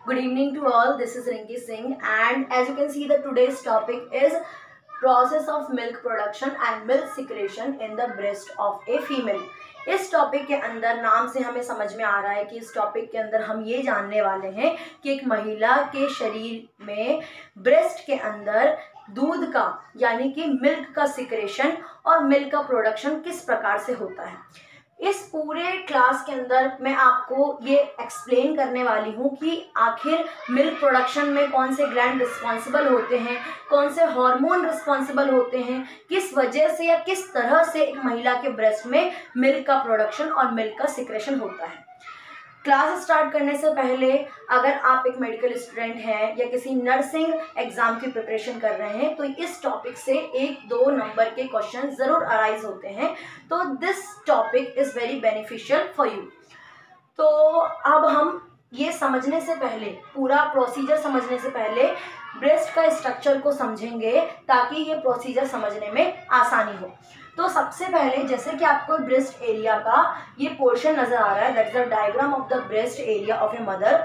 Good evening to all. This is Rinki Singh, and as you can see, the today's topic is process of milk production and milk secretion in the breast of a female. इस topic के अंदर नाम से हमें समझ में आ रहा है कि इस टॉपिक के अंदर हम ये जानने वाले हैं कि एक महिला के शरीर में ब्रेस्ट के अंदर दूध का यानी कि मिल्क का सिक्रेशन और मिल्क का प्रोडक्शन किस प्रकार से होता है। इस पूरे क्लास के अंदर मैं आपको ये एक्सप्लेन करने वाली हूँ कि आखिर मिल्क प्रोडक्शन में कौन से ग्लैंड रिस्पॉन्सिबल होते हैं, कौन से हार्मोन रिस्पॉन्सिबल होते हैं, किस वजह से या किस तरह से एक महिला के ब्रेस्ट में मिल्क का प्रोडक्शन और मिल्क का सिक्रेशन होता है। क्लास स्टार्ट करने से पहले अगर आप एक मेडिकल स्टूडेंट हैं या किसी नर्सिंग एग्जाम की प्रिपरेशन कर रहे हैं तो इस टॉपिक से 1-2 नंबर के क्वेश्चन ज़रूर अराइज होते हैं, तो this topic is very beneficial for you. तो अब हम ये समझने से पहले, पूरा प्रोसीजर समझने से पहले ब्रेस्ट का स्ट्रक्चर को समझेंगे ताकि ये प्रोसीजर समझने में आसानी हो। तो सबसे पहले जैसे कि आपको ब्रेस्ट एरिया का ये पोर्शन नज़र आ रहा है, that is the diagram of the breast area of a mother.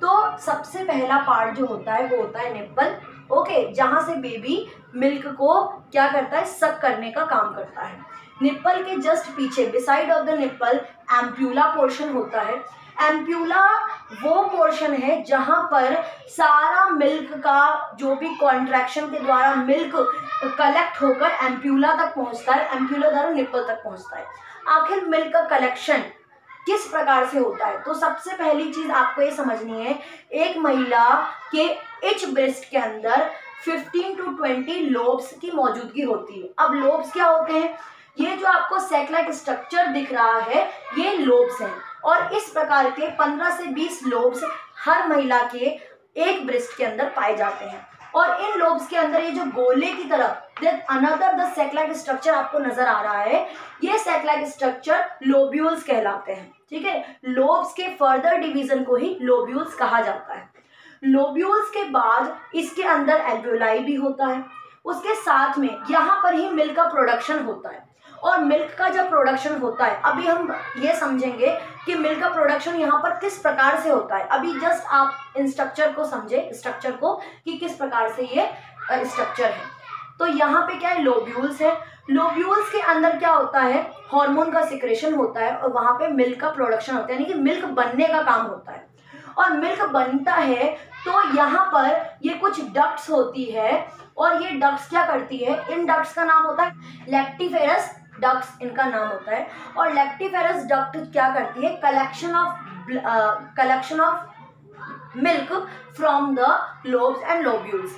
तो सबसे पहला पार्ट जो होता है वो होता है निप्पल, ओके, जहाँ से बेबी मिल्क को क्या करता है, सक करने का काम करता है। निप्पल के जस्ट पीछे beside of the nipple ampulla portion होता है। एम्प्यूला वो पोर्शन है जहाँ पर सारा मिल्क का जो भी कॉन्ट्रैक्शन के द्वारा मिल्क कलेक्ट होकर एम्प्यूला तक पहुँचता है, एम्प्यूला द्वारा निप्पल तक पहुँचता है। आखिर मिल्क का कलेक्शन किस प्रकार से होता है, तो सबसे पहली चीज़ आपको ये समझनी है, एक महिला के इच ब्रेस्ट के अंदर 15 to 20 लोब्स की मौजूदगी होती है। अब लोब्स क्या होते हैं, ये जो आपको सैक लाइक स्ट्रक्चर दिख रहा है ये लोब्स हैं, और इस प्रकार के 15 से 20 लोब्स हर महिला के एक ब्रेस्ट के अंदर पाए जाते हैं। और इन लोब्स के अंदर ये जो गोले की तरफ another the sac like structure आपको नजर आ रहा है, ये सैक लाइक स्ट्रक्चर लोब्यूल्स कहलाते हैं। ठीक है, लोब्स के फर्दर डिवीजन को ही लोब्यूल्स कहा जाता है। लोब्यूल्स के बाद इसके अंदर एल्वेओलाई भी होता है, उसके साथ में यहाँ पर ही मिल्क का प्रोडक्शन होता है। और मिल्क का जब प्रोडक्शन होता है, अभी हम ये समझेंगे कि मिल्क का प्रोडक्शन यहाँ पर किस प्रकार से होता है। अभी जस्ट आप इन स्ट्रक्चर को समझे, स्ट्रक्चर को, कि किस प्रकार से ये स्ट्रक्चर है। तो यहाँ पे क्या है, लोब्यूल्स है। लोब्यूल्स के अंदर क्या होता है, हार्मोन का सिक्रेशन होता है और वहाँ पे मिल्क का प्रोडक्शन होता है, यानी कि मिल्क बनने का काम होता है। और मिल्क बनता है तो यहाँ पर ये कुछ डक्ट्स होती है, और ये डक्ट्स क्या करती है, इन डक्ट्स का नाम होता है लैक्टिफेरस डक्ट्स, इनका नाम होता है। और लैक्टिफेरस डक्ट क्या करती है, collection of milk from the lobes and lobules.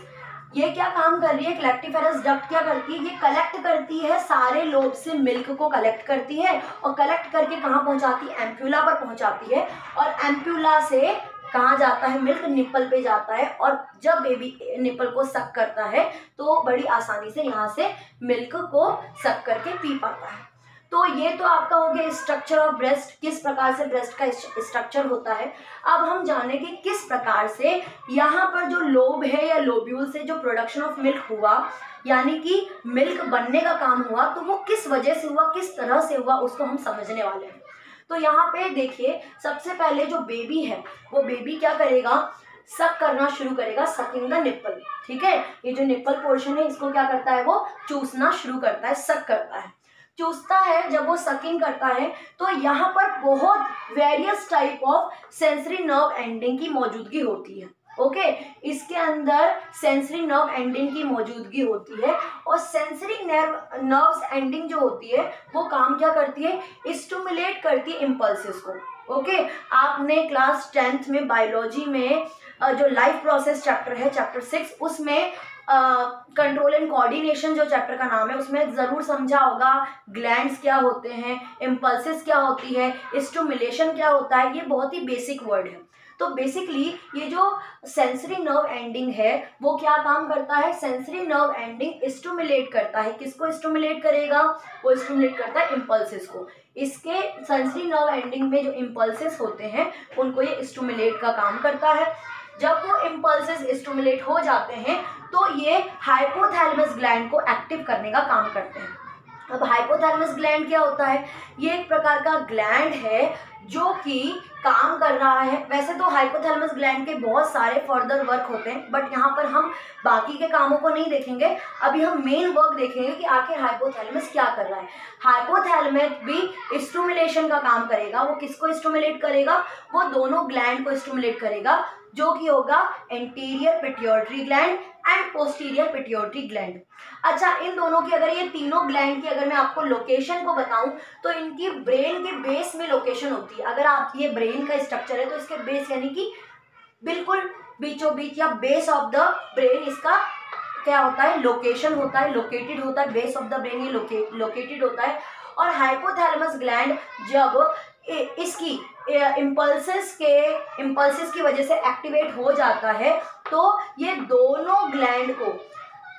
ये क्या काम कर रही है, लैक्टिफेरस डक्ट क्या करती है, ये कलेक्ट करती है, सारे लोब से मिल्क को कलेक्ट करती है और कलेक्ट करके कहाँ पहुँचाती है, एम्प्यूला पर पहुँचाती है। और एम्प्यूला से कहाँ जाता है, मिल्क निप्पल पे जाता है, और जब बेबी निप्पल को सक करता है तो बड़ी आसानी से यहाँ से मिल्क को सक करके पी पाता है। तो ये तो आपका हो गया स्ट्रक्चर ऑफ ब्रेस्ट, किस प्रकार से ब्रेस्ट का स्ट्रक्चर होता है। अब हम जानेंगे किस प्रकार से यहाँ पर जो लोब है या लोब्यूल से जो प्रोडक्शन ऑफ मिल्क हुआ, यानी कि मिल्क बनने का काम हुआ, तो वो किस वजह से हुआ, किस तरह से हुआ, उसको हम समझने वाले हैं। तो यहाँ पे देखिए, सबसे पहले जो बेबी है वो बेबी क्या करेगा, सक करना शुरू करेगा, सकिंग द निप्पल। ठीक है, ये जो निप्पल पोर्शन है इसको क्या करता है, वो चूसना शुरू करता है, सक करता है, चूसता है। जब वो सकिंग करता है तो यहाँ पर बहुत various type of sensory nerve ending की मौजूदगी होती है। ओके, इसके अंदर सेंसरी नर्व एंडिंग की मौजूदगी होती है, और सेंसरी नर्व्स एंडिंग जो होती है वो काम क्या करती है, स्टिमुलेट करती है इम्पल्सेस को। ओके, आपने क्लास 10th में बायोलॉजी में जो लाइफ प्रोसेस चैप्टर है, चैप्टर 6, उसमें कंट्रोल एंड कोऑर्डिनेशन जो चैप्टर का नाम है, उसमें ज़रूर समझा होगा ग्लैंड्स क्या होते हैं, इम्पल्सेस क्या होती है, स्टिमुलेशन क्या होता है। ये बहुत ही बेसिक वर्ड है। तो बेसिकली ये जो सेंसरी नर्व एंडिंग है वो क्या काम करता है, सेंसरी नर्व एंडिंग स्टिमुलेट करता है। किसको स्टिमुलेट करेगा, वो स्टिमुलेट करता है इम्पल्सेस को। इसके सेंसरी नर्व एंडिंग में जो इम्पल्सेस होते हैं उनको ये स्टिमुलेट का काम करता है। जब वो इम्पल्सेस स्टिमुलेट हो जाते हैं तो ये हाइपोथैलेमस ग्लैंड को एक्टिव करने का काम करते हैं। अब हाइपोथैलेमस ग्लैंड क्या होता है? ये एक प्रकार का ग्लैंड है जो कि काम कर रहा है। वैसे तो हाइपोथैलेमस ग्लैंड के बहुत सारे फर्दर वर्क होते हैं, बट यहाँ पर हम बाकी के कामों को नहीं देखेंगे। अभी हम मेन वर्क देखेंगे कि आखिर हाइपोथैलेमस क्या कर रहा है। हाइपोथैलेमस भी स्टिमुलेशन का काम करेगा। वो किसको स्टिमुलेट करेगा? वो दोनों ग्लैंड को स्टिमुलेट करेगा, जो कि होगा anterior pituitary gland and posterior pituitary gland. अच्छा, इन दोनों की अगर ये तीनों ग्लैंड की अगर मैं आपको लोकेशन को बताऊं तो इनकी ब्रेन के बेस में लोकेशन होती है। अगर आप ये ब्रेन का स्ट्रक्चर है तो इसके बेस यानी कि बिल्कुल बीचों बीच या बेस ऑफ द ब्रेन इसका क्या होता है? लोकेशन होता है, लोकेटेड होता है। बेस ऑफ द ब्रेन ये लोकेटेड होता है। और हाइपोथैलेमस ग्लैंड जब इसकी इम्पल्सेस की वजह से एक्टिवेट हो जाता है तो ये दोनों ग्लैंड को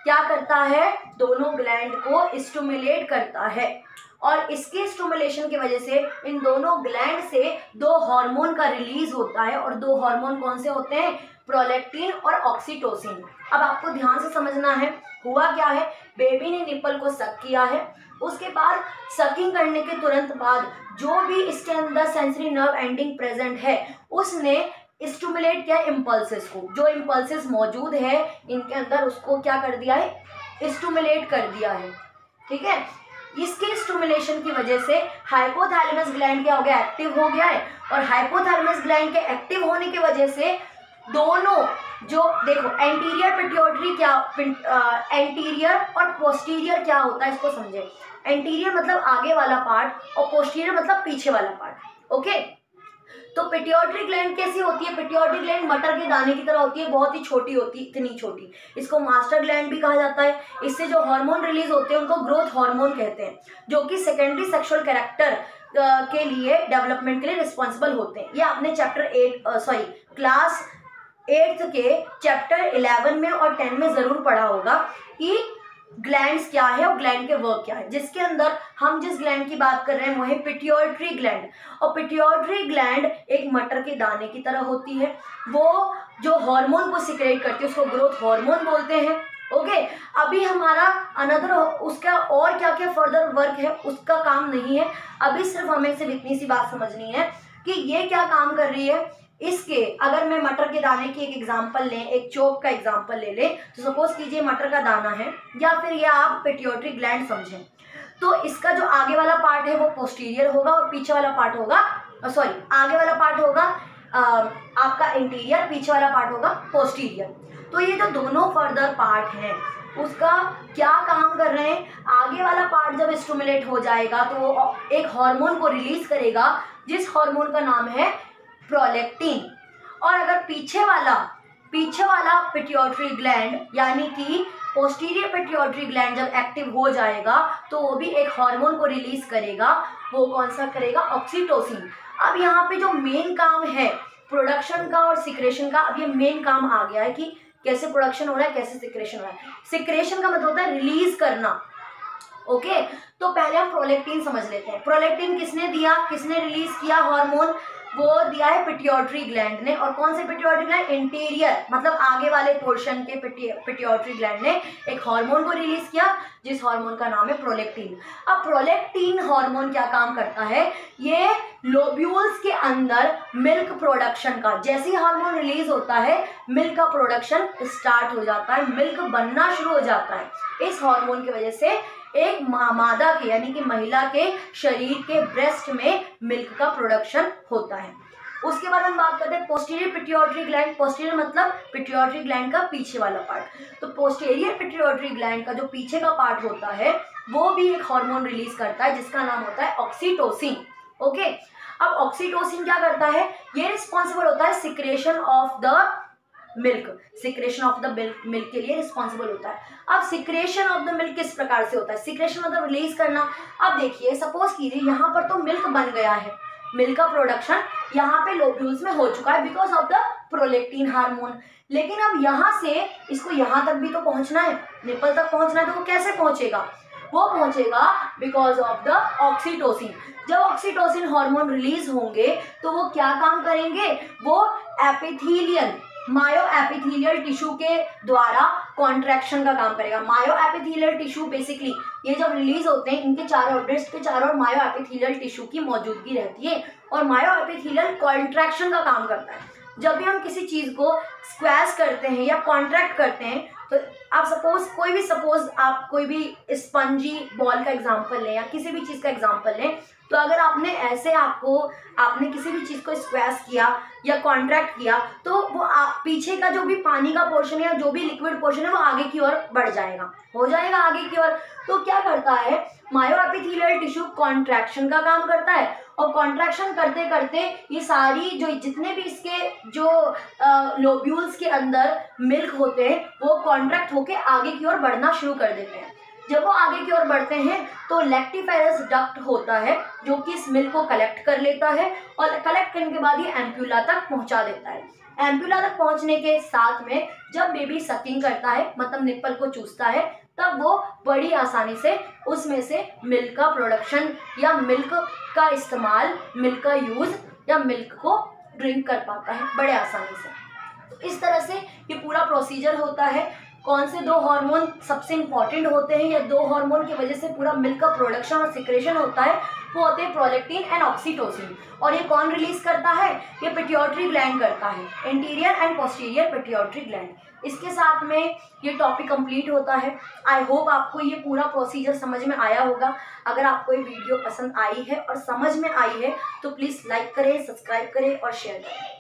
क्या करता है? दोनों ग्लैंड को स्टिमुलेट करता है। और इसके स्टिमुलेशन की वजह से इन दोनों ग्लैंड से दो हार्मोन का रिलीज होता है। और दो हार्मोन कौन से होते हैं? प्रोलैक्टिन और ऑक्सीटोसिन। अब आपको ध्यान से समझना है हुआ क्या है। बेबी ने निप्पल को सक किया है, उसके बाद सकिंग करने के तुरंत बाद जो भी इसके अंदर सेंसरी नर्व एंडिंग प्रेजेंट है उसने स्टिमुलेट किया इम्पल्सेस को। जो इम्पल्सेस मौजूद है इनके अंदर उसको क्या कर दिया है? स्टिमुलेट कर दिया है। ठीक है, इसके स्टिमुलेशन की वजह से हाइपोथैलेमस ग्लैंड क्या हो गया? एक्टिव हो गया है। और हाइपोथैलेमस ग्लैंड के एक्टिव होने की वजह से दोनों जो देखो एंटीरियर पिट्यूटरी क्या एंटीरियर और पोस्टीरियर क्या होता है इसको समझे। एंटीरियर मतलब आगे वाला पार्ट और पोस्टीरियर मतलब पीछे वाला पार्ट। ओके, तो पिट्यूटरी ग्लैंड कैसी होती है? पिट्यूटरी ग्लैंड मटर के दाने की तरह होती है, बहुत ही छोटी होती है, इतनी छोटी। इसको मास्टर ग्लैंड भी कहा जाता है। इससे जो हार्मोन रिलीज होते हैं उनको ग्रोथ हार्मोन कहते हैं, जो कि सेकेंडरी सेक्सुअल कैरेक्टर के लिए डेवलपमेंट के लिए रिस्पॉन्सिबल होते हैं। ये आपने क्लास 8th के चैप्टर 11 में और 10 में जरूर पढ़ा होगा कि ग्लैंड्स क्या है और ग्लैंड के वर्क क्या है। जिसके अंदर हम जिस ग्लैंड की बात कर रहे हैं वो है पिट्यूटरी ग्लैंड। और पिट्यूटरी ग्लैंड एक मटर के दाने की तरह होती है। वो जो हार्मोन को सिक्रेट करती है उसको ग्रोथ हार्मोन बोलते हैं। ओके, अभी हमारा अनदर उसका और क्या क्या फर्दर वर्क है उसका काम नहीं है। अभी सिर्फ हमें सिर्फ इतनी सी बात समझनी है कि ये क्या काम कर रही है। इसके अगर मैं मटर के दाने की एक एग्जांपल लें, एक चोक का एग्जांपल ले लें, तो सपोज कीजिए मटर का दाना है या फिर ये आप पिट्यूटरी ग्लैंड समझें। तो इसका जो आगे वाला पार्ट है वो पोस्टीरियर होगा और पीछे वाला पार्ट होगा आगे वाला पार्ट होगा आपका इंटीरियर, पीछे वाला पार्ट होगा पोस्टीरियर। तो ये जो दोनों फर्दर पार्ट हैं उसका क्या काम कर रहे हैं? आगे वाला पार्ट जब स्टिमुलेट हो जाएगा तो वो एक हार्मोन को रिलीज करेगा जिस हार्मोन का नाम है प्रोलैक्टिन। और अगर पीछे वाला पिट्यूटरी ग्लैंड यानी कि पोस्टीरियर पिट्यूटरी ग्लैंड जब एक्टिव हो जाएगा तो वो भी एक हार्मोन को रिलीज करेगा। वो कौन सा करेगा? ऑक्सीटोसिन। अब यहाँ पे जो मेन काम है प्रोडक्शन का और सिक्रेशन का, अब ये मेन काम आ गया है कि कैसे प्रोडक्शन हो रहा है, कैसे सिक्रेशन हो रहा है। सिक्रेशन का मतलब होता है रिलीज करना। ओके, तो पहले हम प्रोलैक्टिन समझ लेते हैं। प्रोलैक्टिन किसने दिया, किसने रिलीज किया हार्मोन? वो दिया है पिट्यूटरी ग्लैंड ने। और कौन से पिट्यूटरी ग्लैंड? इंटीरियर मतलब आगे वाले पोर्शन के पिट्यूटरी ग्लैंड ने एक हार्मोन को रिलीज किया जिस हार्मोन का नाम है प्रोलैक्टिन। अब प्रोलैक्टिन हार्मोन क्या काम करता है? ये लोब्यूल्स के अंदर मिल्क प्रोडक्शन का, जैसे ही हार्मोन रिलीज होता है मिल्क का प्रोडक्शन स्टार्ट हो जाता है, मिल्क बनना शुरू हो जाता है। इस हार्मोन की वजह से एक मादा के यानी कि महिला के शरीर के ब्रेस्ट में मिल्क का प्रोडक्शन होता है। उसके बाद हम बात करते हैं पोस्टीरियर पिट्यूटरी ग्लैंड। पोस्टीरियर मतलब पिट्यूटरी ग्लैंड का पीछे वाला पार्ट। तो पोस्टीरियर पिट्यूटरी ग्लैंड का जो पीछे का पार्ट होता है वो भी एक हार्मोन रिलीज करता है जिसका नाम होता है ऑक्सीटोसिन। ओके, अब ऑक्सीटोसिन क्या करता है? ये रिस्पॉन्सिबल होता है secretion of the milk, secretion of the milk के लिए रिस्पॉन्सिबल होता है। अब सिक्रेशन ऑफ द मिल्क किस प्रकार से होता है? सिक्रेशन मतलब रिलीज करना। अब देखिए सपोज कीजिए यहाँ पर तो मिल्क बन गया है, मिल्क का प्रोडक्शन यहाँ पे लोब्यूल्स में हो चुका है because of the prolactin hormone. लेकिन अब यहाँ से इसको यहाँ तक भी तो पहुँचना है, निपल तक पहुँचना है, तो वो कैसे पहुँचेगा? वो पहुँचेगा बिकॉज ऑफ द ऑक्सीटोसिन। जब ऑक्सीटोसिन हार्मोन रिलीज होंगे तो वो क्या काम करेंगे? वो एपिथेलियल मायो एपिथेलियल टिश्यू के द्वारा कॉन्ट्रैक्शन का काम करेगा। मायो एपिथेलियल टिश्यू बेसिकली ये जब रिलीज होते हैं इनके चारों, ब्रेस्ट के चारों ओर मायो एपिथेलियल टिश्यू की मौजूदगी रहती है और मायो एपिथेलियल कॉन्ट्रैक्शन का काम करता है। जब भी हम किसी चीज़ को स्क्वैश करते हैं या कॉन्ट्रैक्ट करते हैं तो आप सपोज आप कोई भी स्पंजी बॉल का एग्जांपल लें या किसी भी चीज़ का एग्जांपल लें, तो अगर आपने किसी भी चीज़ को स्क्वैश किया या कॉन्ट्रैक्ट किया तो वो पीछे का जो भी पानी का पोर्शन या जो भी लिक्विड पोर्शन है वो आगे की ओर बढ़ जाएगा, हो जाएगा आगे की ओर। तो क्या करता है, मायो एपिथेलियल टिश्यू कॉन्ट्रैक्शन का काम करता है और कॉन्ट्रैक्शन करते करते ये सारी जो जितने भी इसके जो लोब्यूल्स के अंदर मिल्क होते हैं वो कॉन्ट्रैक्ट होके आगे की ओर बढ़ना शुरू कर देते हैं। जब वो आगे की ओर बढ़ते हैं तो लैक्टिफेरस डक्ट होता है जो कि इस मिल्क को कलेक्ट कर लेता है और कलेक्ट करने के बाद ये एम्प्यूला तक पहुंचा देता है। एम्प्यूला तक पहुंचने के साथ में जब बेबी सकिंग करता है, मतलब निप्पल को चूसता है, तब वो बड़ी आसानी से उसमें से मिल्क का प्रोडक्शन या मिल्क का इस्तेमाल, मिल्क का यूज़ या मिल्क को ड्रिंक कर पाता है बड़े आसानी से। तो इस तरह से ये पूरा प्रोसीजर होता है। कौन से दो हार्मोन सबसे इंपॉर्टेंट होते हैं या दो हार्मोन की वजह से पूरा मिल्क का प्रोडक्शन और सिक्रेशन होता है, वो होते हैं प्रोलैक्टिन एंड ऑक्सीटोसिन। और ये कौन रिलीज करता है, ये पिट्यूटरी ग्लैंड करता है, anterior and posterior pituitary gland. इसके साथ में ये टॉपिक कंप्लीट होता है। आई होप आपको ये पूरा प्रोसीजर समझ में आया होगा। अगर आपको ये वीडियो पसंद आई है और समझ में आई है तो प्लीज़ लाइक करें, सब्सक्राइब करें और शेयर करें।